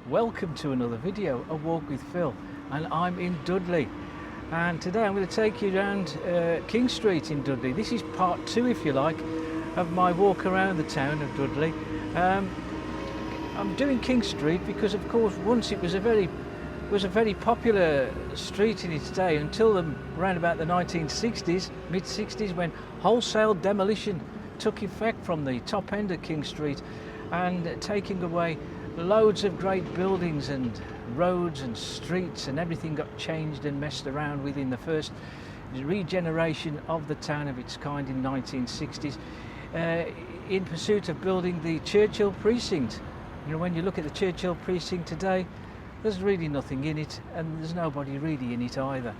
Welcome to another video, A Walk with Phil, and I'm in Dudley, and today I'm going to take you around King Street in Dudley. This is part 2, if you like, of my walk around the town of Dudley. I'm doing King Street because, of course, once it was a very popular street in its day until around about the 1960s, mid-60s, when wholesale demolition took effect from the top end of King Street and taking away loads of great buildings and roads and streets, and everything got changed and messed around within the first regeneration of the town of its kind in 1960s, in pursuit of building the Churchill Precinct. You know, when you look at the Churchill Precinct today, there's really nothing in it, and there's nobody really in it either.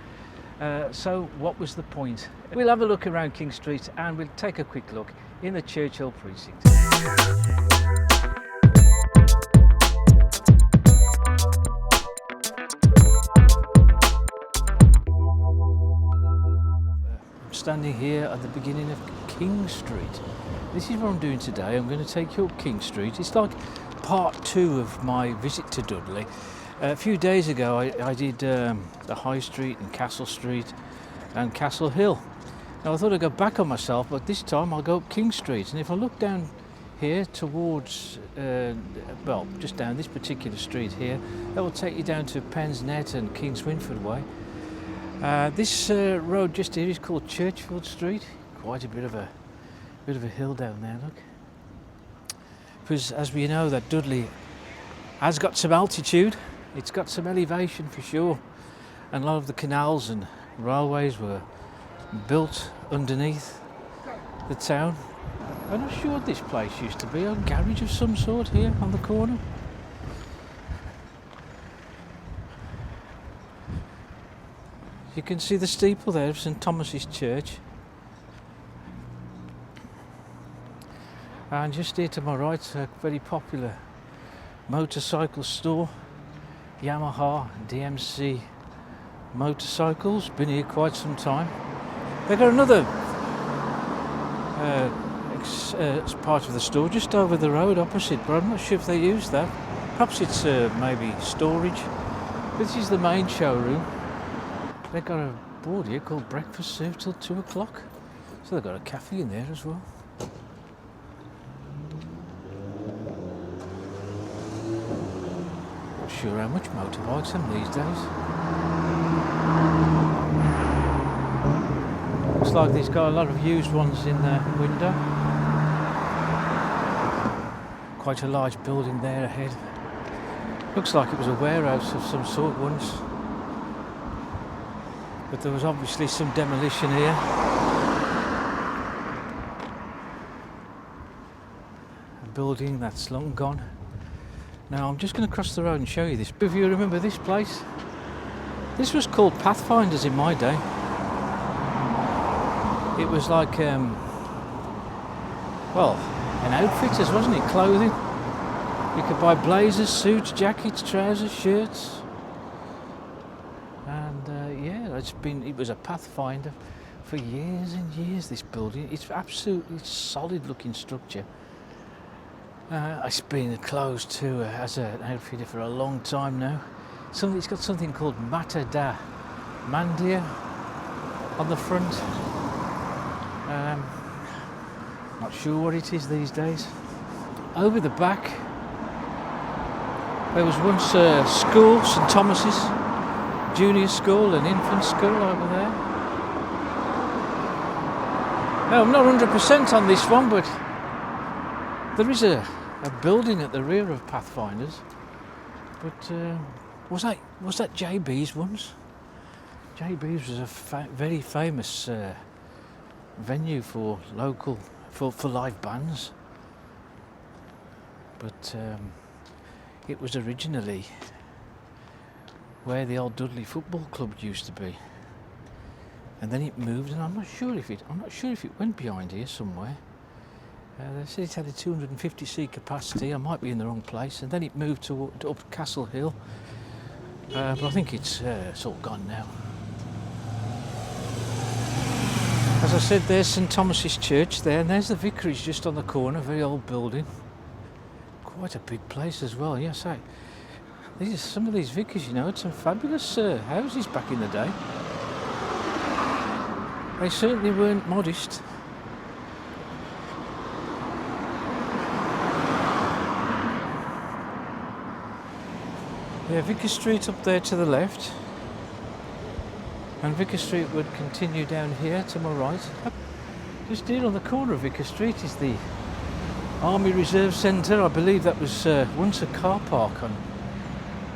So what was the point? We'll have a look around King Street and we'll take a quick look in the Churchill Precinct. I'm standing here at the beginning of King Street. This is what I'm doing today. I'm going to take you up King Street. It's like part 2 of my visit to Dudley. A few days ago I did the High Street and Castle Street and Castle Hill. Now I thought I'd go back on myself, but this time I'll go up King Street, and if I look down here towards, well, just down this particular street here, that will take you down to Penn's Net and King's Winford Way. This road just here is called Churchill Street. Quite a bit of a hill down there, look. Because as we know, that Dudley has got some altitude. It's got some elevation for sure, and a lot of the canals and railways were built underneath the town. I'm not sure what this place used to be, a garage of some sort here on the corner. You can see the steeple there of St Thomas's Church, and just here to my right, a very popular motorcycle store, Yamaha DMC motorcycles, been here quite some time. They've got another part of the store just over the road opposite, but I'm not sure if they use that. Perhaps it's maybe storage. This is the main showroom. They've got a board here called breakfast served till 2 o'clock, so they've got a cafe in there as well. Sure how much motorbikes are these days. Looks like he's got a lot of used ones in the window. Quite a large building there ahead. Looks like it was a warehouse of some sort once, but there was obviously some demolition here. A building that's long gone. Now I'm just going to cross the road and show you this. If you remember this place, this was called Pathfinders in my day. It was like, well, an outfitters, wasn't it? Clothing. You could buy blazers, suits, jackets, trousers, shirts, and yeah, it was a Pathfinder for years and years. This building, it's absolutely solid-looking structure. It's been closed to as an outfitter for a long time now. It's got something called Mata da Mandia on the front. Not sure what it is these days. Over the back, there was once a school, St Thomas's Junior School and Infant School over there. Now, I'm not 100% on this one, but there is a building at the rear of Pathfinders, but was that JB's once? JB's was a very famous venue for live bands, but it was originally where the old Dudley Football Club used to be, and then it moved, and I'm not sure if it went behind here somewhere. They said it had a 250-seat capacity. I might be in the wrong place. And then it moved to up Castle Hill, but I think it's all gone now. As I said, there's St Thomas's Church there, and there's the vicarage just on the corner, very old building. Quite a big place as well, yes. Some of these vicars, you know, had some fabulous houses back in the day. They certainly weren't modest. Yeah, Vicar Street up there to the left, and Vicar Street would continue down here to my right. Just here on the corner of Vicar Street is the Army Reserve Centre. I believe that was once a car park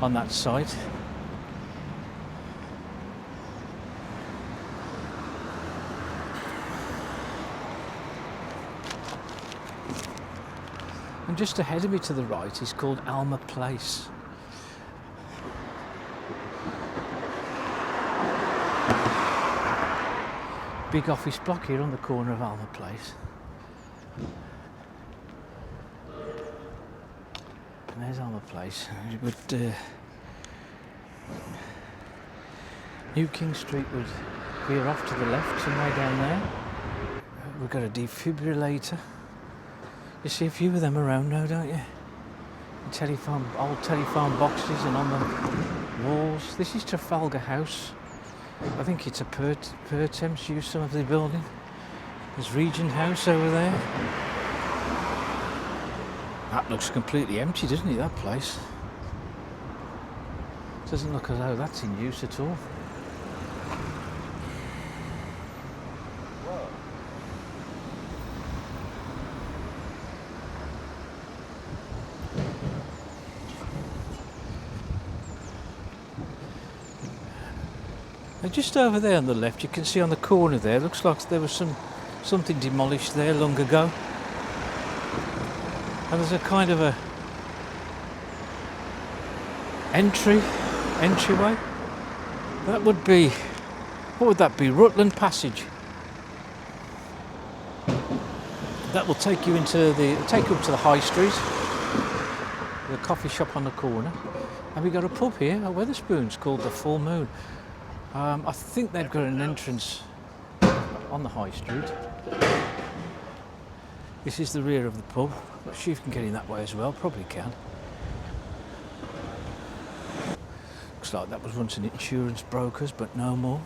on that site. And just ahead of me to the right is called Alma Place. Big office block here on the corner of Alma Place. And there's Alma Place. But New King Street would veer off to the left, somewhere down there. We've got a defibrillator. You see a few of them around now, don't you? Old telephone boxes and on the walls. This is Trafalgar House. I think it's a Pertemps use some of the building. There's Regent House over there. That looks completely empty, doesn't it, that place? Doesn't look as though that's in use at all. And just over there on the left, you can see on the corner there, looks like there was something demolished there long ago. And there's a kind of a entryway. That would be, what would that be? Rutland Passage. That will take you up to the High Street, the coffee shop on the corner. And we've got a pub here at Wetherspoons called the Full Moon. I think they've got an entrance on the High Street. This is the rear of the pub. Not sure if you can get in that way as well, probably can. Looks like that was once an insurance broker's, but no more.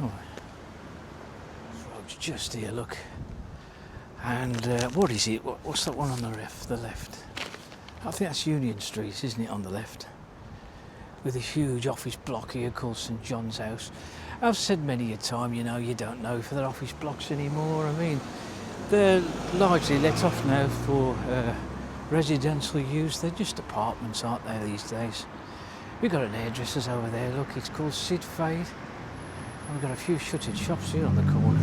Oh, this road's just here, look. And what is it? What's that one on the left? I think that's Union Street, isn't it, on the left? With this huge office block here called St John's House. I've said many a time, you know, you don't know if they're office blocks anymore. I mean, they're largely let off now for residential use. They're just apartments, aren't they, these days? We've got an hairdresser's over there, look, it's called Sid Fade. And we've got a few shuttered shops here on the corner.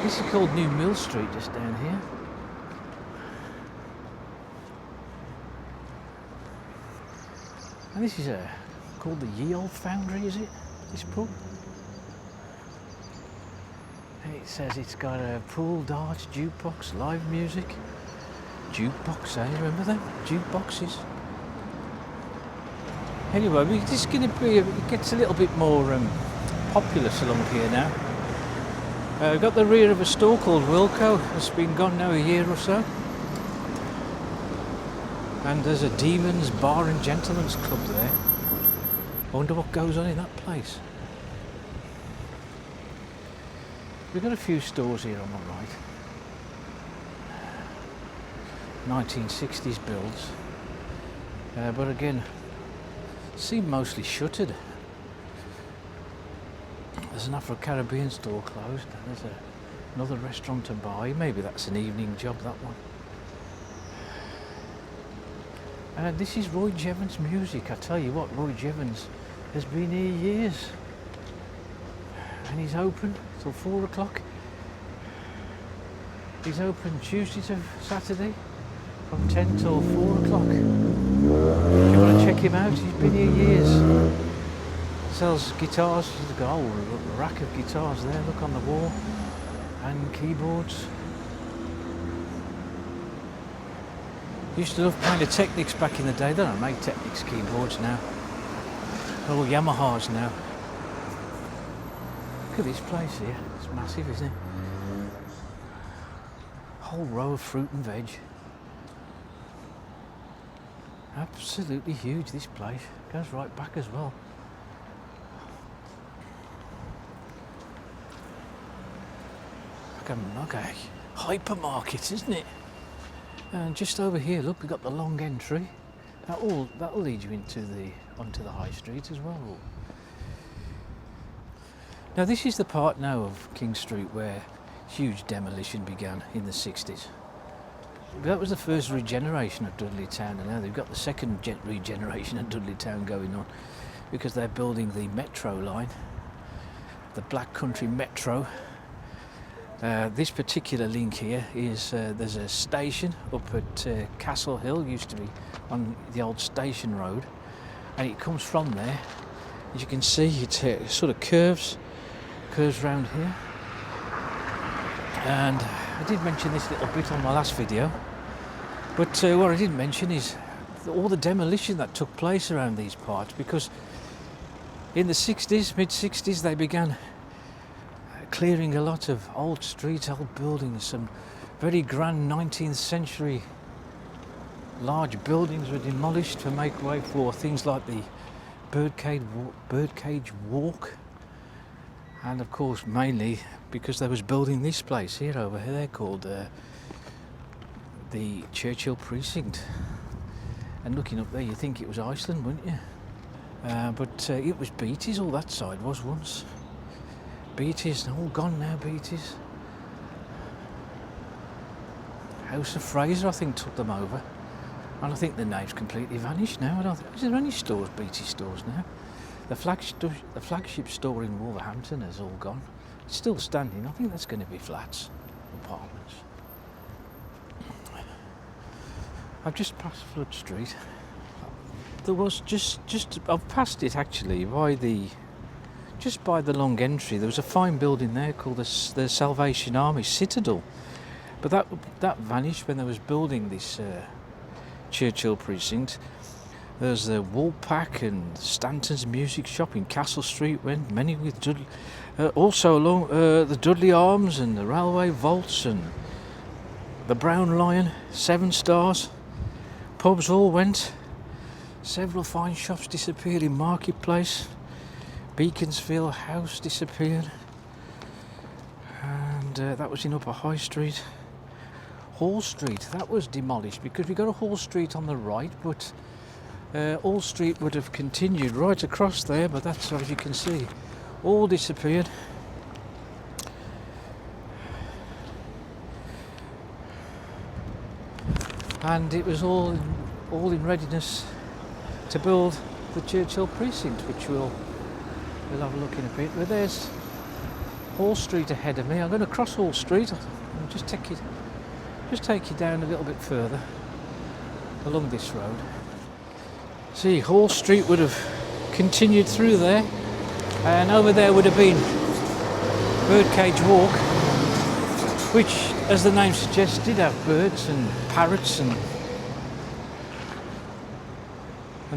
This is called New Mill Street, just down here. And this is called the Ye Olde Foundry, is it? This pub? It says it's got a pool, darts, jukebox, live music. Jukebox, eh? Remember them? Jukeboxes. Anyway, this is going to be, it gets a little bit more populous along here now. We've got the rear of a store called Wilco. It's been gone now a year or so. And there's a Demons Bar and Gentlemen's Club there. I wonder what goes on in that place. We've got a few stores here on the right. 1960s builds. But again, seem mostly shuttered. There's an Afro-Caribbean store closed. There's another restaurant and bar. Maybe that's an evening job, that one. This is Roy Jevons music. I tell you what, Roy Jevons has been here years. And he's open till 4 o'clock. He's open Tuesday to Saturday from 10 till 4 o'clock. If you want to check him out, he's been here years. Sells guitars. He's got a whole rack of guitars there, look on the wall. And keyboards. Used to love playing the Technics back in the day. They don't make Technics keyboards now. They're all Yamahas now. Look at this place here. It's massive, isn't it? Whole row of fruit and veg. Absolutely huge, this place. Goes right back as well. Like a hypermarket, isn't it? And just over here, look, we've got the long entry. That'll lead you onto the high street as well. Now this is the part now of King Street where huge demolition began in the 60s. That was the first regeneration of Dudley Town, and now they've got the second regeneration of Dudley Town going on because they're building the metro line, the Black Country Metro. This particular link here is there's a station up at Castle Hill, used to be on the old station road, and it comes from there. As you can see, it sort of curves round here. And I did mention this little bit on my last video, but what I didn't mention is all the demolition that took place around these parts, because in the 60s, mid-60s, they began clearing a lot of old streets, old buildings. Some very grand 19th century large buildings were demolished to make way for things like the birdcage walk, and of course mainly because they was building this place here over here called the Churchill Precinct. And looking up there, you think it was Iceland, wouldn't you? But it was Beatties, all that side was once. Beatties, all gone now, Beatties. House of Fraser, I think, took them over. And I think the name's completely vanished now. I don't think, is there any stores, Beattie stores now? The flagship store in Wolverhampton is all gone. It's still standing. I think that's going to be flats, apartments. I've just passed Flood Street. There was I've passed it actually just by the long entry. There was a fine building there called the Salvation Army Citadel, but that vanished when they was building this Churchill Precinct. There's the Woolpack and Stanton's Music Shop in Castle Street, went many with Dudley, also along the Dudley Arms and the Railway Vaults and the Brown Lion, 7 Stars, pubs all went. Several fine shops disappeared in Marketplace. Beaconsfield House disappeared, and that was in Upper High Street. Hall Street, that was demolished because we got a Hall Street on the right, but Hall Street would have continued right across there, but that's, as you can see, all disappeared. And it was all in readiness to build the Churchill Precinct, which we'll have a look in a bit. But there's Hall Street ahead of me. I'm going to cross Hall Street and just take you down a little bit further along this road. See, Hall Street would have continued through there, and over there would have been Birdcage Walk, which, as the name suggests, did have birds and parrots and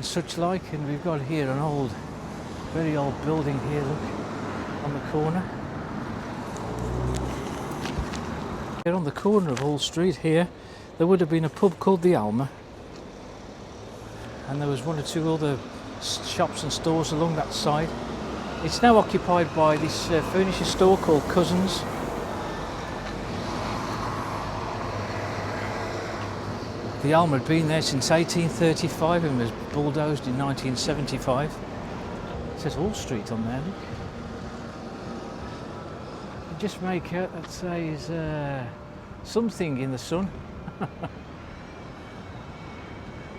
such like. And we've got here an very old building here, look, on the corner. Here on the corner of Hall Street here, there would have been a pub called the Alma, and there was 1 or 2 other shops and stores along that side. It's now occupied by this furniture store called Cousins. The Alma had been there since 1835 and was bulldozed in 1975. It says Hall Street on there, look. You just make out that says something in the sun.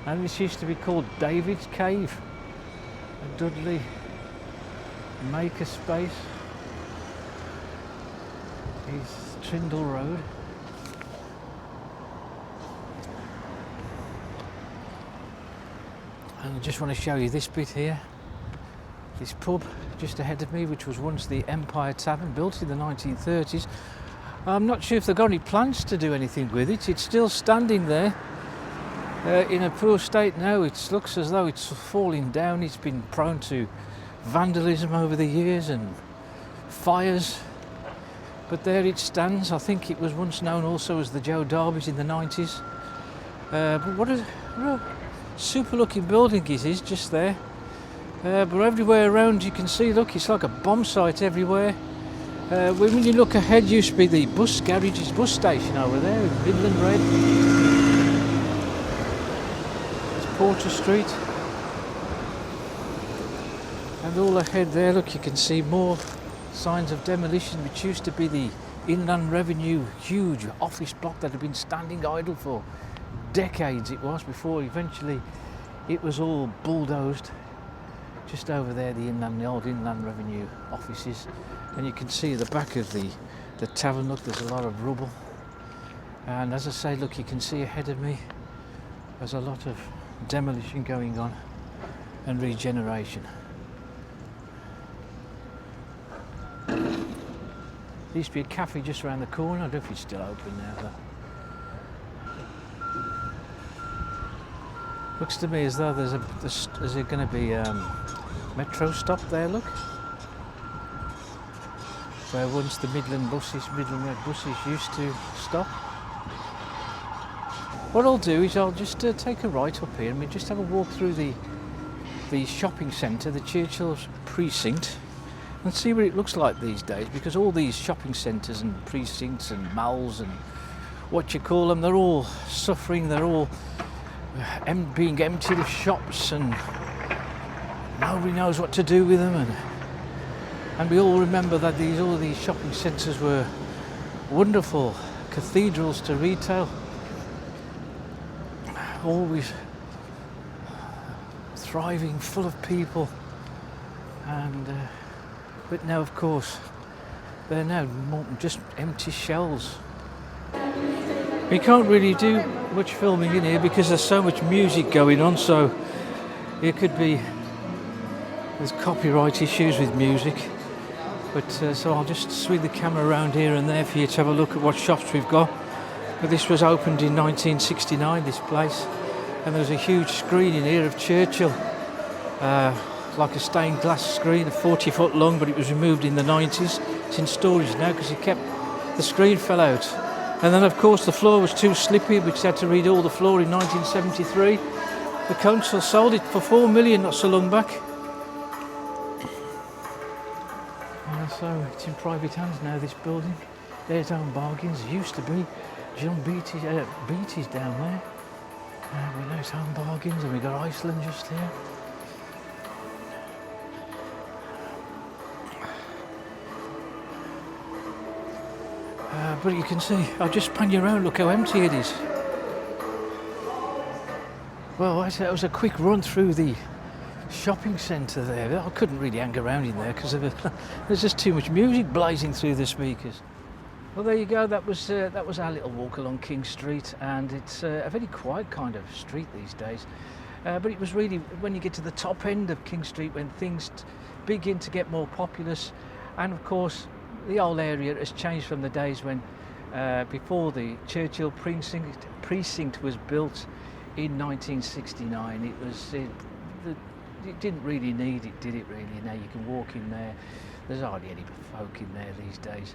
And this used to be called David's Cave, a Dudley maker space. Is Trindle Road. And I just want to show you this bit here. This pub just ahead of me, which was once the Empire Tavern, built in the 1930s. I'm not sure if they've got any plans to do anything with it. It's still standing there in a poor state now. It looks as though it's falling down. It's been prone to vandalism over the years and fires. But there it stands. I think it was once known also as the Joe Darby's in the 90s. But what a Super looking building it is, just there. But everywhere around you can see, look, it's like a bomb site everywhere. When you look ahead, used to be the bus garages, bus station over there, Midland Red. It's Porter Street. And all ahead there, look, you can see more signs of demolition, which used to be the Inland Revenue huge office block that had been standing idle for decades. It was, before eventually it was all bulldozed. Just over there, the old Inland Revenue offices, and you can see at the back of the tavern, look, there's a lot of rubble. And as I say, look, you can see ahead of me there's a lot of demolition going on and regeneration. There used to be a cafe just around the corner. I don't know if it's still open now though. Looks to me as though there's going to be metro stop there, look, where once the Midland Red buses used to stop. What I'll do is I'll just take a right up here and we'll just have a walk through the shopping centre, the Churchill Precinct, and see what it looks like these days, because all these shopping centres and precincts and malls and what you call them, they're all suffering, they're all being emptied of shops, and nobody knows what to do with them, and we all remember that all of these shopping centres were wonderful cathedrals to retail, always thriving, full of people, and but now, of course, they're now just empty shells. We can't really do much filming in here because there's so much music going on, so it could be there's copyright issues with music, but so I'll just swing the camera around here and there for you to have a look at what shops we've got. But this was opened in 1969, this place, and there's a huge screen in here of Churchill, like a stained glass screen, 40 foot long, but it was removed in the 90s. It's in storage now because the screen fell out. And then of course the floor was too slippy, which had to redo the floor in 1973. The council sold it for $4 million not so long back. So it's in private hands now, this building. There's Home Bargains. It used to be John Beatty's down there. We know it's Home Bargains, and we got Iceland just here. But you can see, I'll just pan you around, look how empty it is. Well, that was a quick run through the shopping centre there. I couldn't really hang around in there because there's just too much music blazing through the speakers. Well, there you go, that was our little walk along King Street, and it's a very quiet kind of street these days. But it was really when you get to the top end of King Street when things begin to get more populous, and of course the whole area has changed from the days when before the Churchill Precinct was built in 1969. It didn't really need it, did it really? Now you can walk in there. There's hardly any folk in there these days.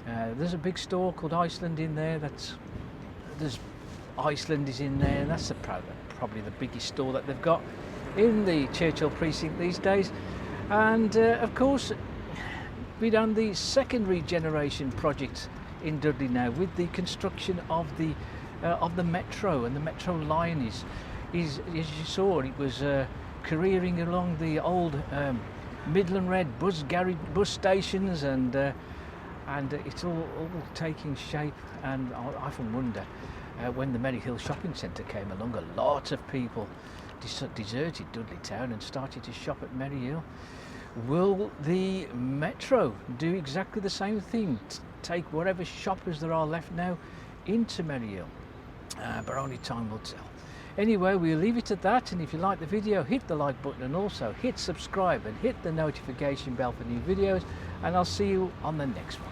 There's a big store called Iceland in there. There's Iceland is in there, and that's probably the biggest store that they've got in the Churchill Precinct these days. And of course, we've done the second regeneration project in Dudley now with the construction of the metro, and the metro line is as you saw, it was careering along the old Midland Red bus stations, and it's all taking shape. And I often wonder, when the Merry Hill Shopping Centre came along, a lot of people deserted Dudley Town and started to shop at Merry Hill. Will the metro do exactly the same thing? Take whatever shoppers there are left now into Merry Hill? But only time will tell. Anyway, we'll leave it at that, and if you like the video, hit the like button, and also hit subscribe and hit the notification bell for new videos, and I'll see you on the next one.